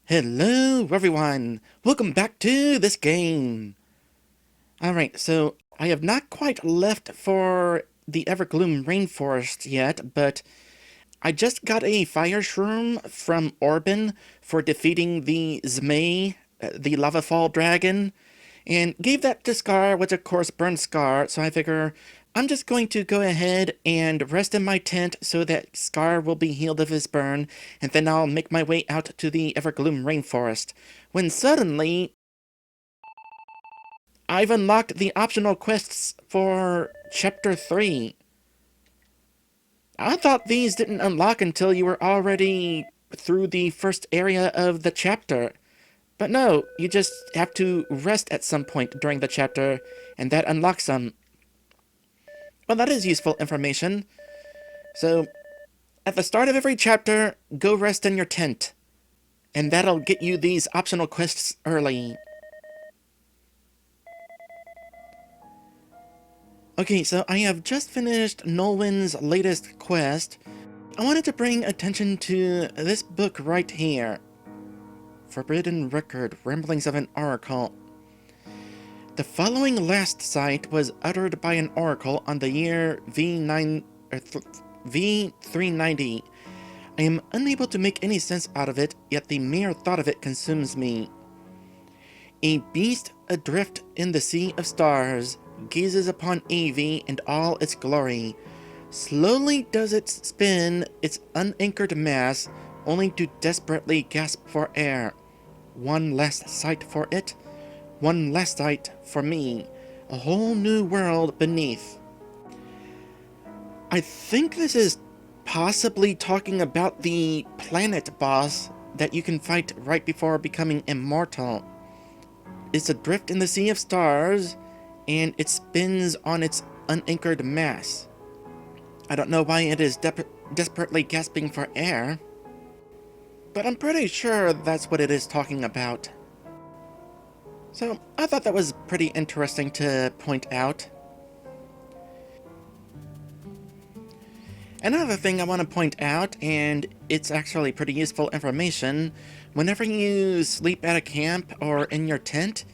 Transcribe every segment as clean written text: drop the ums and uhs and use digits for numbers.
Hello everyone! Welcome back to this game! Alright, so I have not quite left for the Evergloom Rainforest yet, but I just got a fire shroom from Orban for defeating the Zmei, the lava fall dragon, and gave that to Scar, which of course burned Scar, so I figure I'm just going to go ahead and rest in my tent so that Scar will be healed of his burn, and then I'll make my way out to the Evergloom Rainforest, when suddenly I've unlocked the optional quests for Chapter 3. I thought these didn't unlock until you were already through the first area of the chapter. But no, you just have to rest at some point during the chapter, and that unlocks them. Well, that is useful information. So, at the start of every chapter, go rest in your tent. And that'll get you these optional quests early. Okay, so I have just finished Nolwen's latest quest. I wanted to bring attention to this book right here. Forbidden Record, Ramblings of an Oracle. The following last sight was uttered by an oracle on the year V390. I am unable to make any sense out of it, yet the mere thought of it consumes me. A beast adrift in the sea of stars gazes upon Avi and all its glory. Slowly does it spin its unanchored mass, only to desperately gasp for air. One last sight for it, one last sight for me, a whole new world beneath. I think this is possibly talking about the planet boss that you can fight right before becoming immortal. It's adrift in the sea of stars, and it spins on its unanchored mass. I don't know why it is desperately gasping for air, but I'm pretty sure that's what it is talking about. So I thought that was pretty interesting to point out. Another thing I want to point out, and it's actually pretty useful information, whenever you sleep at a camp or in your tent,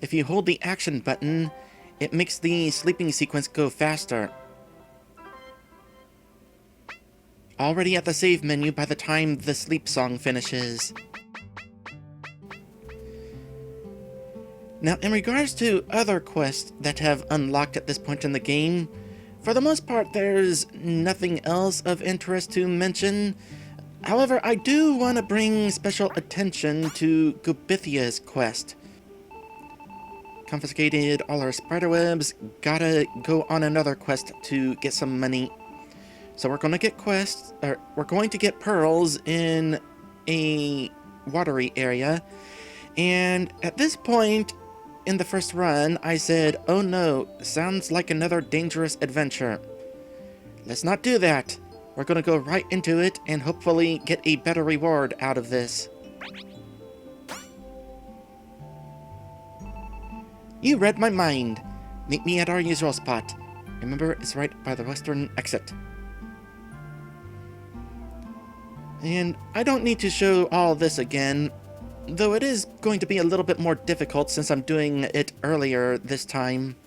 if you hold the action button, it makes the sleeping sequence go faster. Already at the save menu by the time the sleep song finishes. Now, in regards to other quests that have unlocked at this point in the game, for the most part there's nothing else of interest to mention. However, I do want to bring special attention to Gobithia's quest. Confiscated all our spiderwebs, gotta go on another quest to get some money. So we're going to get we're going to get pearls in a watery area, and at this point in the first run, I said, oh no, sounds like another dangerous adventure. Let's not do that. We're going to go right into it and hopefully get a better reward out of this. You read my mind. Meet me at our usual spot. Remember, it's right by the western exit. And I don't need to show all this again, though it is going to be a little bit more difficult since I'm doing it earlier this time.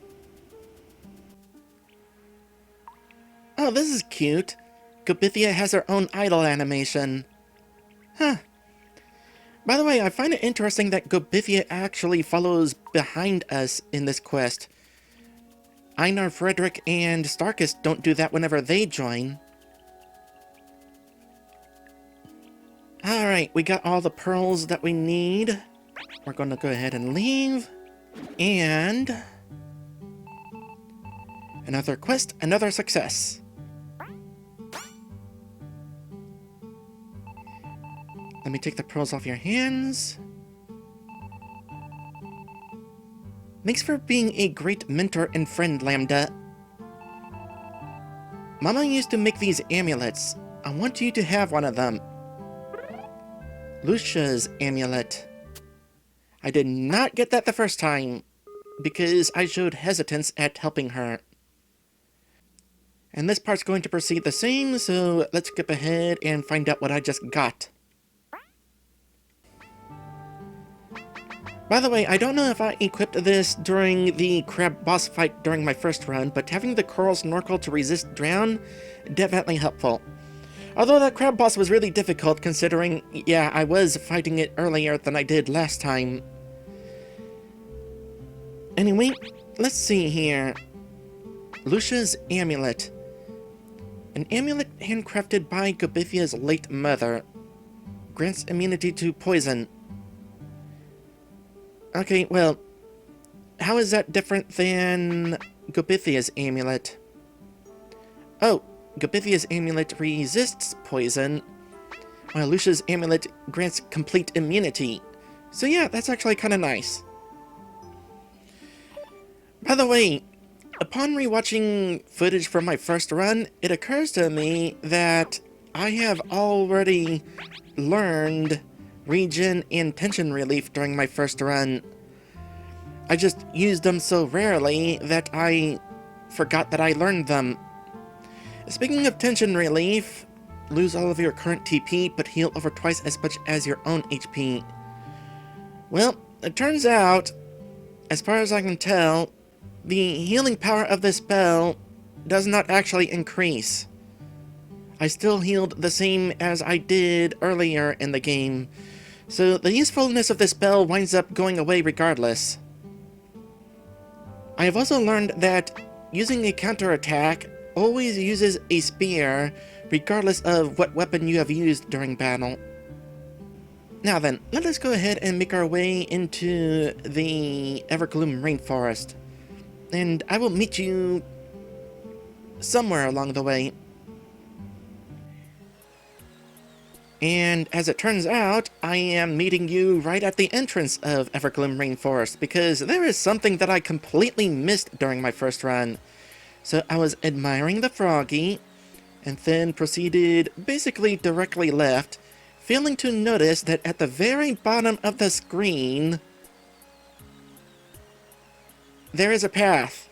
Oh, this is cute. Gobithia has her own idol animation. Huh. By the way, I find it interesting that Gobithia actually follows behind us in this quest. Einar, Frederick, and Starkus don't do that whenever they join. Alright, we got all the pearls that we need. We're going to go ahead and leave. And another quest, another success. Let me take the pearls off your hands. Thanks for being a great mentor and friend, Lambda. Mama used to make these amulets. I want you to have one of them. Lucia's amulet. I did not get that the first time, because I showed hesitance at helping her. And this part's going to proceed the same, so let's skip ahead and find out what I just got. By the way, I don't know if I equipped this during the crab boss fight during my first run, but having the coral snorkel to resist drown, definitely helpful. Although that crab boss was really difficult considering, yeah, I was fighting it earlier than I did last time. Anyway, let's see here. Lucia's amulet. An amulet handcrafted by Gobithia's late mother. Grants immunity to poison. Okay, well, how is that different than Gobithia's amulet? Oh, Gobithia's amulet resists poison, while Lucia's amulet grants complete immunity. So yeah, that's actually kind of nice. By the way, upon rewatching footage from my first run, it occurs to me that I have already learned regen and tension relief during my first run. I just used them so rarely that I forgot that I learned them. Speaking of tension relief, lose all of your current TP, but heal over twice as much as your own HP. Well, it turns out, as far as I can tell, the healing power of this spell does not actually increase. I still healed the same as I did earlier in the game, so the usefulness of this spell winds up going away regardless. I have also learned that using a counterattack always uses a spear, regardless of what weapon you have used during battle. Now then, let us go ahead and make our way into the Evergloom Rainforest, and I will meet you somewhere along the way. And as it turns out, I am meeting you right at the entrance of Evergloom Rainforest, because there is something that I completely missed during my first run. So I was admiring the froggy, and then proceeded basically directly left, failing to notice that at the very bottom of the screen, there is a path.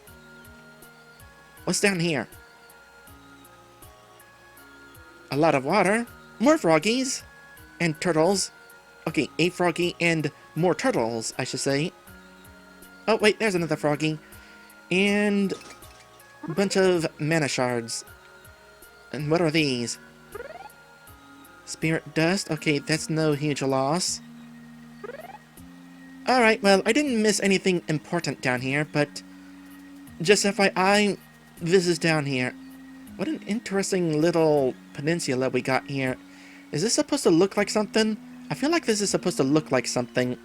What's down here? A lot of water, more froggies, and turtles. Okay, a froggy and more turtles, I should say. Oh wait, there's another froggy. And a bunch of mana shards. And what are these? Spirit dust? Okay, that's no huge loss. Alright, well, I didn't miss anything important down here, but just FYI, this is down here. What an interesting little peninsula we got here. Is this supposed to look like something? I feel like this is supposed to look like something.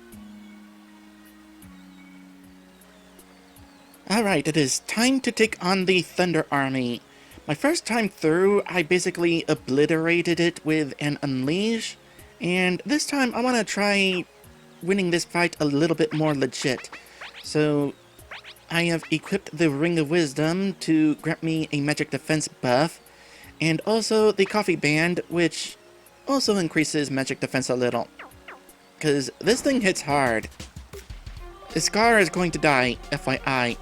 Alright, it is time to take on the Thunder Army. My first time through, I basically obliterated it with an Unleash, and this time I want to try winning this fight a little bit more legit. So I have equipped the Ring of Wisdom to grant me a magic defense buff, and also the Coffee Band, which also increases magic defense a little. Because this thing hits hard. Scar is going to die, FYI.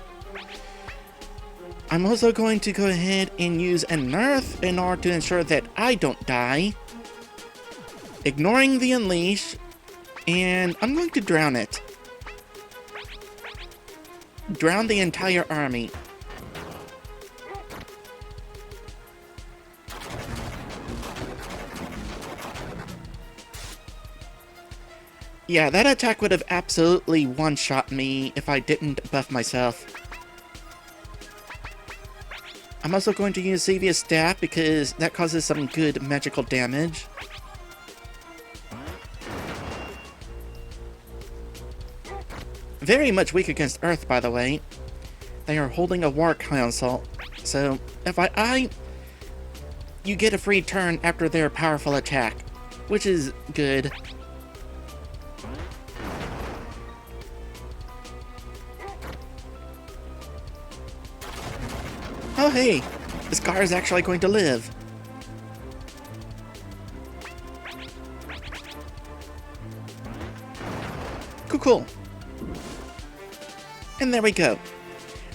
I'm also going to go ahead and use an Earth in order to ensure that I don't die. Ignoring the Unleash, and I'm going to drown it. Drown the entire army. Yeah, that attack would have absolutely one-shot me if I didn't buff myself. I'm also going to use Xavier's Staff because that causes some good magical damage. Very much weak against Earth, by the way. They are holding a war council, so FYI, you get a free turn after their powerful attack, which is good. Oh hey, this car is actually going to live. Cool. And there we go.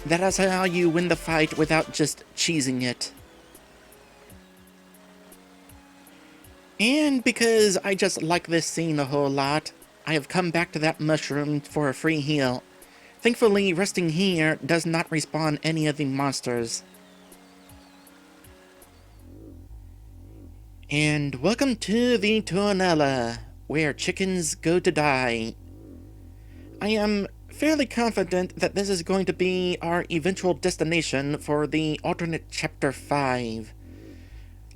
That is how you win the fight without just cheesing it. And because I just like this scene a whole lot, I have come back to that mushroom for a free heal. Thankfully, resting here does not respawn any of the monsters. And welcome to the Tuonela, where chickens go to die. I am fairly confident that this is going to be our eventual destination for the alternate Chapter 5.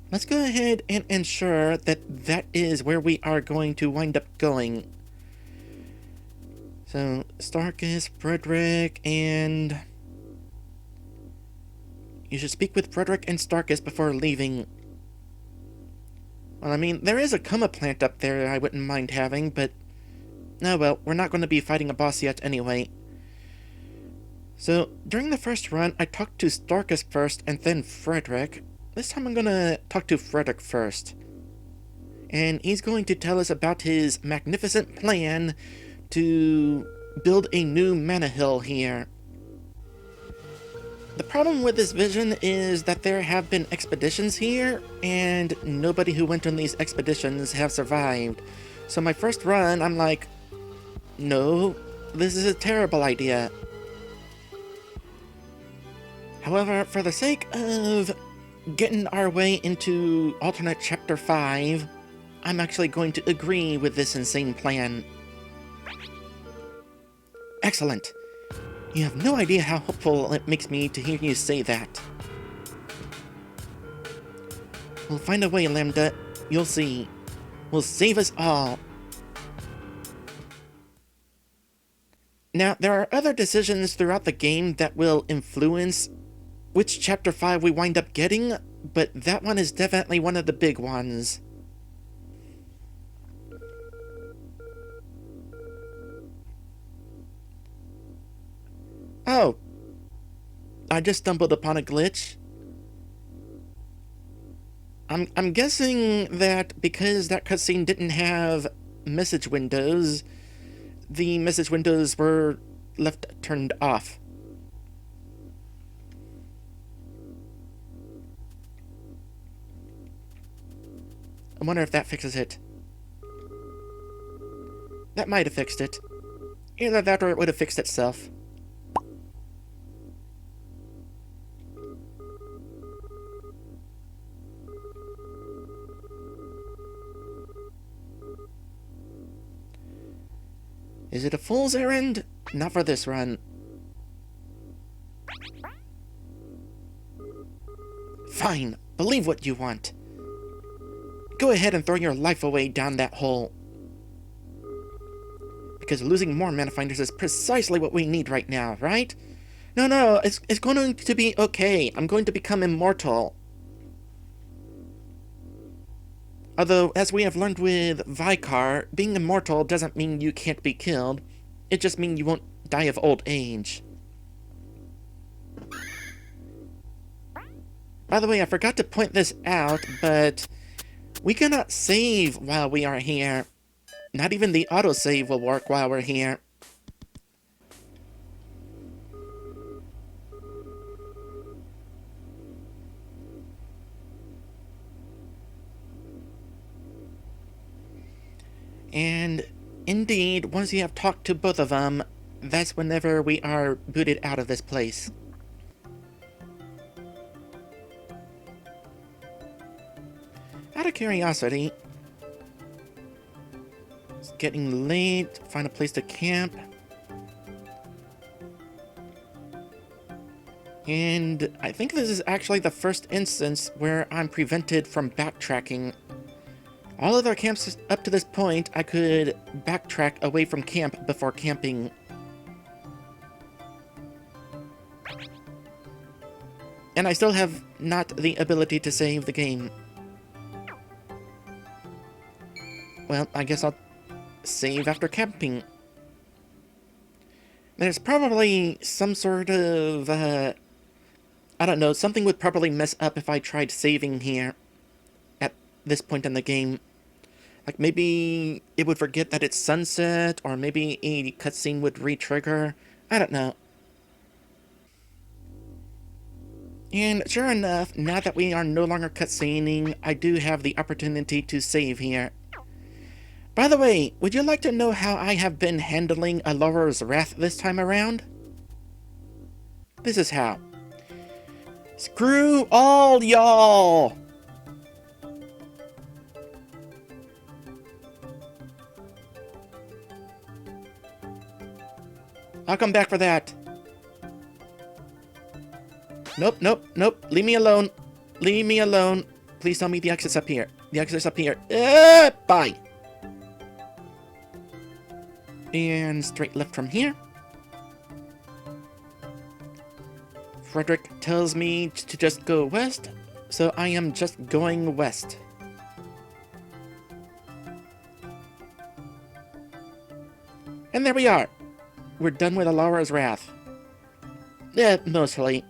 Let's go ahead and ensure that that is where we are going to wind up going. So, Starkus, Frederick, and... You should speak with Frederick and Starkus before leaving. Well, I mean, there is a Kuma plant up there I wouldn't mind having, but... Oh well, we're not going to be fighting a boss yet anyway. So, during the first run, I talked to Starkus first and then Frederick. This time I'm going to talk to Frederick first. And he's going to tell us about his magnificent plan to build a new mana hill here. The problem with this vision is that there have been expeditions here, and nobody who went on these expeditions have survived. So my first run, I'm like, no, this is a terrible idea. However, for the sake of getting our way into alternate Chapter 5, I'm actually going to agree with this insane plan. Excellent. You have no idea how hopeful it makes me to hear you say that. We'll find a way, Lambda. You'll see. We'll save us all. Now, there are other decisions throughout the game that will influence which Chapter 5 we wind up getting, but that one is definitely one of the big ones. Oh, I just stumbled upon a glitch. I'm guessing that because that cutscene didn't have message windows, the message windows were left turned off. I wonder if that fixes it. That might have fixed it. Either that or it would have fixed itself. Is it a fool's errand? Not for this run. Fine, believe what you want. Go ahead and throw your life away down that hole. Because losing more Manafinders is precisely what we need right now, right? No, it's going to be okay. I'm going to become immortal. Although, as we have learned with Vikar, being immortal doesn't mean you can't be killed. It just means you won't die of old age. By the way, I forgot to point this out, but we cannot save while we are here. Not even the autosave will work while we're here. And indeed, once you have talked to both of them, that's whenever we are booted out of this place. Out of curiosity, it's getting late, find a place to camp. And I think this is actually the first instance where I'm prevented from backtracking. All other camps up to this point, I could backtrack away from camp before camping. And I still have not the ability to save the game. Well, I guess I'll save after camping. There's probably some sort of, I don't know, something would probably mess up if I tried saving here at this point in the game. Like, maybe it would forget that it's sunset, or maybe a cutscene would re-trigger. I don't know. And sure enough, now that we are no longer cutscening, I do have the opportunity to save here. By the way, would you like to know how I have been handling Allaror's wrath this time around? This is how. Screw all y'all! I'll come back for that. Nope, nope, nope. Leave me alone. Leave me alone. Please tell me the exit's up here. The exit's up here. Bye. And straight left from here. Frederick tells me to just go west, so I am just going west. And there we are. We're done with Allaror's wrath. Yeah, mostly.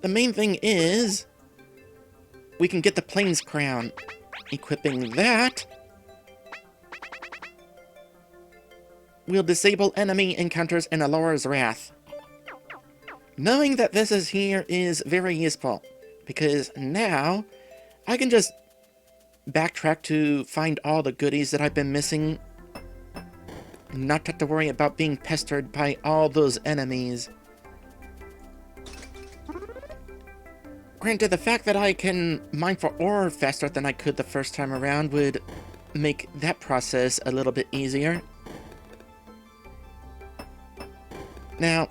The main thing is, we can get the Plains Crown. Equipping that, we'll disable enemy encounters in Allaror's wrath. Knowing that this is here is very useful, because now I can just backtrack to find all the goodies that I've been missing, not have to worry about being pestered by all those enemies. Granted, the fact that I can mine for ore faster than I could the first time around would make that process a little bit easier. Now,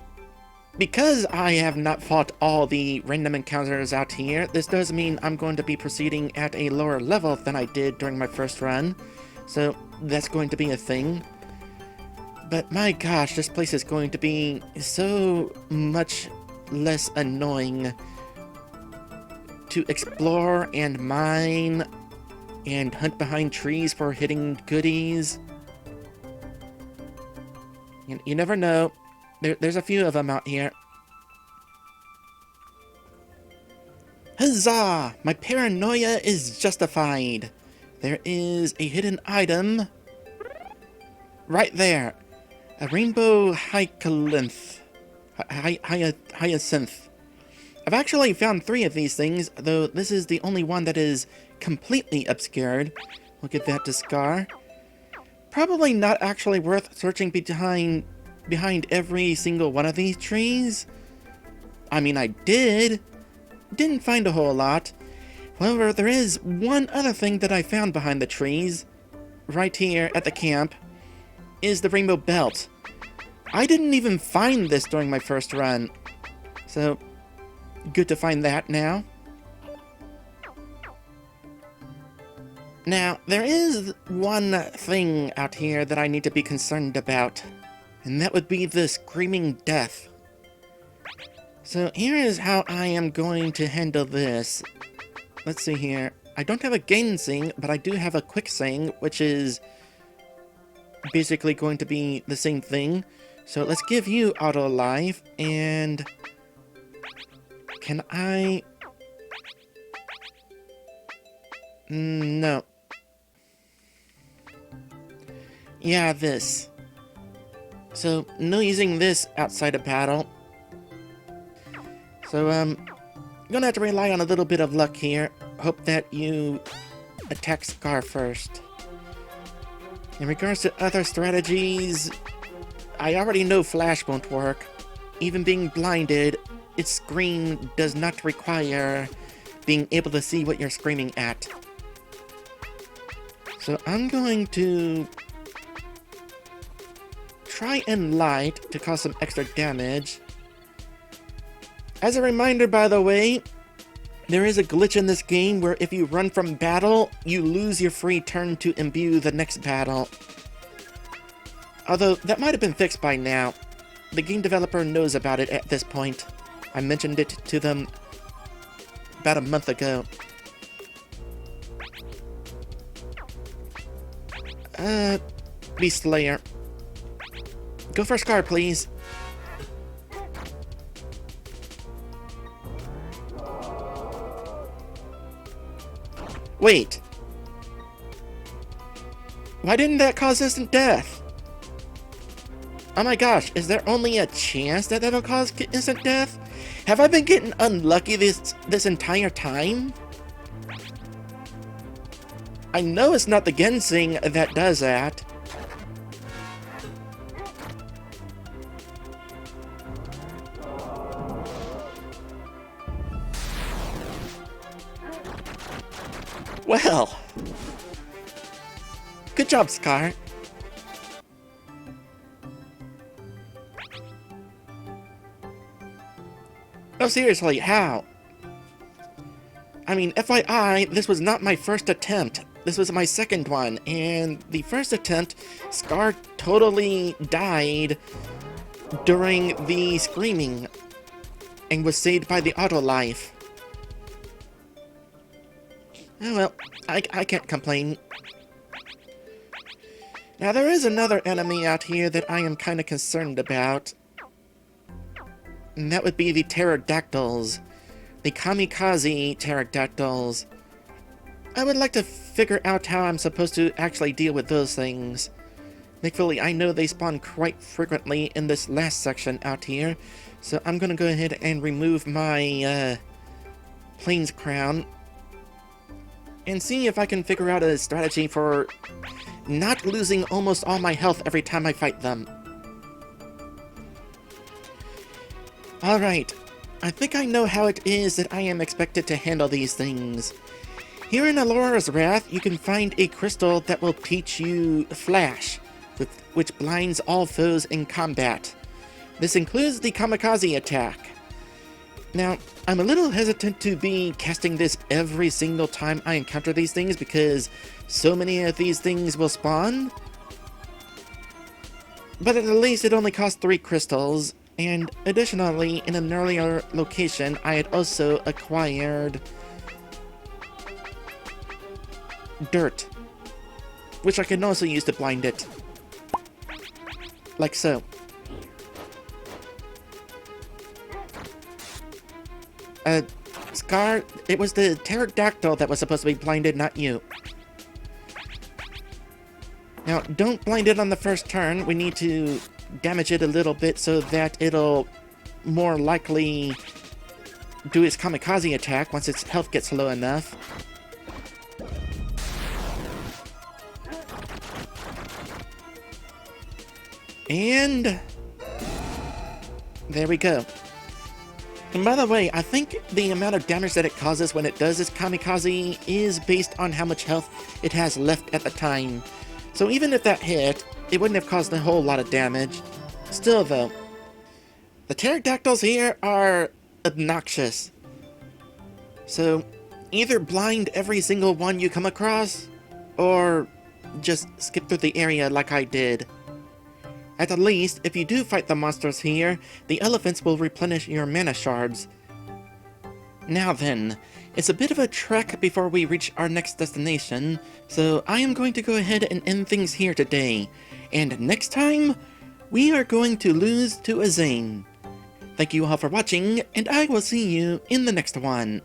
because I have not fought all the random encounters out here, this does mean I'm going to be proceeding at a lower level than I did during my first run, so that's going to be a thing. But my gosh, this place is going to be so much less annoying to explore and mine and hunt behind trees for hidden goodies. You never know. There's a few of them out here. Huzzah! My paranoia is justified. There is a hidden item right there. A rainbow hyacinth. Hyacinth. I've actually found 3 of these things, though this is the only one that is completely obscured. We'll give that to Scar. Probably not actually worth searching behind every single one of these trees. I mean, I didn't find a whole lot. However, there is one other thing that I found behind the trees, right here at the camp, is the rainbow belt. I didn't even find this during my first run, so good to find that now. Now, there is one thing out here that I need to be concerned about, and that would be the screaming death. So here is how I am going to handle this. Let's see here. I don't have a gainsing, but I do have a quicksing, which is basically going to be the same thing. So let's give you auto life, and can I... No. Yeah, this. So, no using this outside of battle. So, gonna have to rely on a little bit of luck here. Hope that you attack Scar first. In regards to other strategies, I already know Flash won't work. Even being blinded, its scream does not require being able to see what you're screaming at. So I'm going to try and light to cause some extra damage. As a reminder, by the way, there is a glitch in this game where if you run from battle, you lose your free turn to imbue the next battle. Although, that might have been fixed by now. The game developer knows about it at this point. I mentioned it to them about a month ago. Beast Slayer. Go for Scar, please. Wait. Why didn't that cause instant death? Oh my gosh, is there only a chance that that'll cause instant death? Have I been getting unlucky this entire time? I know it's not the ginseng that does that. Well, good job, Scar. No, seriously, how? I mean, FYI, this was not my first attempt. This was my second one, and the first attempt, Scar totally died during the screaming and was saved by the auto life. Oh well, I can't complain. Now there is another enemy out here that I am kind of concerned about. And that would be the pterodactyls. The kamikaze pterodactyls. I would like to figure out how I'm supposed to actually deal with those things. Thankfully, I know they spawn quite frequently in this last section out here, so I'm gonna go ahead and remove my plains crown and see if I can figure out a strategy for not losing almost all my health every time I fight them. Alright, I think I know how it is that I am expected to handle these things. Here in Allaror's Wrath, you can find a crystal that will teach you Flash, which blinds all foes in combat. This includes the kamikaze attack. Now, I'm a little hesitant to be casting this every single time I encounter these things because so many of these things will spawn. But at least it only costs 3 crystals, and additionally, in an earlier location, I had also acquired dirt, which I can also use to blind it. Like so. Scar, it was the pterodactyl that was supposed to be blinded, not you. Now, don't blind it on the first turn. We need to damage it a little bit so that it'll more likely do its kamikaze attack once its health gets low enough. And there we go. And by the way, I think the amount of damage that it causes when it does its kamikaze is based on how much health it has left at the time. So even if that hit, it wouldn't have caused a whole lot of damage. Still though, the pterodactyls here are obnoxious. So either blind every single one you come across, or just skip through the area like I did. At the least, if you do fight the monsters here, the elephants will replenish your mana shards. Now then, it's a bit of a trek before we reach our next destination, so I am going to go ahead and end things here today. And next time, we are going to lose to a Zane. Thank you all for watching, and I will see you in the next one.